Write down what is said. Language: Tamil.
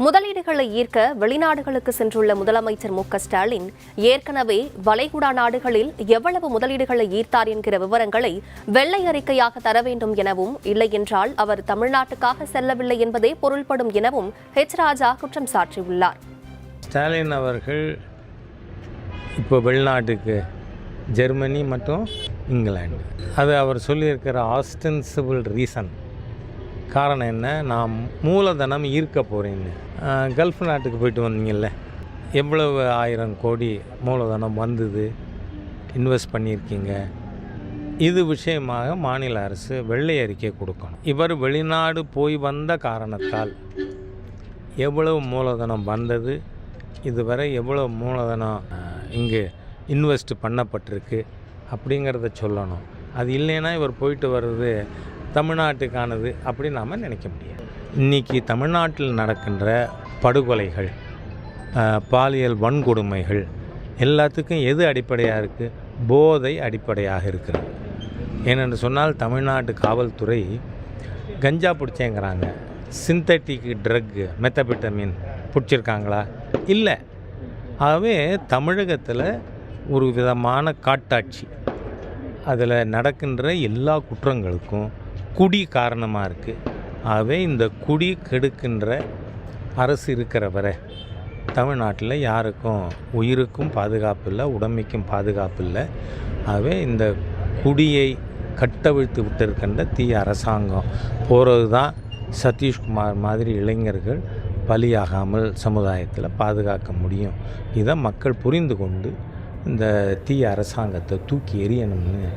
முதலீடுகளை ஈர்க்க வெளிநாடுகளுக்கு சென்றுள்ள முதலமைச்சர் மு.க.ஸ்டாலின் ஏற்கனவே வளைகுடா நாடுகளில் எவ்வளவு முதலீடுகளை ஈர்த்தார் என்கிற விவரங்களை வெள்ளை அறிக்கையாக தர வேண்டும் எனவும், இல்லையென்றால் அவர் தமிழ்நாட்டுக்காக செல்லவில்லை என்பதே பொருள்படும் எனவும் ராஜா குற்றம் சாட்டியுள்ளார். ஸ்டாலின் அவர்கள் இப்போ வெளிநாட்டுக்கு ஜெர்மனி மற்றும் இங்கிலாந்து, அது அவர் சொல்லியிருக்கிற ஆஸ்டென்சிபிள் ரீசன் காரணம் என்ன? நான் மூலதனம் ஈர்க்க போகிறேன்னு. கல்ஃப் நாட்டுக்கு போயிட்டு வந்தீங்கல்ல, எவ்வளவு 1000 கோடி மூலதனம் வந்தது, இன்வெஸ்ட் பண்ணியிருக்கீங்க. இது விஷயமாக மாநில அரசு வெள்ளை அறிக்கை கொடுக்கணும். இவர் வெளிநாடு போய் வந்த காரணத்தால் எவ்வளவு மூலதனம் வந்தது, இதுவரை எவ்வளவு மூலதனம் இங்கே இன்வெஸ்ட் பண்ணப்பட்டிருக்கு அப்படிங்கிறத சொல்லணும். அது இல்லைன்னா இவர் போயிட்டு வர்றது தமிழ்நாட்டுக்கானது அப்படி நாம் நினைக்க முடியாது. இன்றைக்கி தமிழ்நாட்டில் நடக்கின்ற படுகொலைகள், பாலியல் வன்கொடுமைகள் எல்லாத்துக்கும் எது அடிப்படையாக இருக்குது? போதை அடிப்படையாக இருக்கிறது. ஏனென்று சொன்னால் தமிழ்நாட்டு காவல்துறை கஞ்சா பிடிச்சேங்கிறாங்க. Synthetic drug மெத்தபெட்டமின் பிடிச்சிருக்காங்களா? இல்லை. ஆகவே தமிழகத்தில் ஒரு விதமான காட்டாட்சி, அதில் நடக்கின்ற எல்லா குற்றங்களுக்கும் குடி காரணமாக இருக்குது. ஆகவே இந்த குடி கெடுக்கின்ற அரசு இருக்கிற வரை தமிழ்நாட்டில் யாருக்கும் உயிருக்கும் பாதுகாப்பு இல்லை, உடமைக்கும் பாதுகாப்பு இல்லை. ஆகவே இந்த குடியை கட்டவிழ்த்து விட்டிருக்கின்ற தீய அரசாங்கம் போகிறது தான் சதீஷ்குமார் மாதிரி இளைஞர்கள் பலியாகாமல் சமுதாயத்தில் பாதுகாக்க முடியும். இதை மக்கள் புரிந்து கொண்டு இந்த தீய அரசாங்கத்தை தூக்கி எறியணும்னு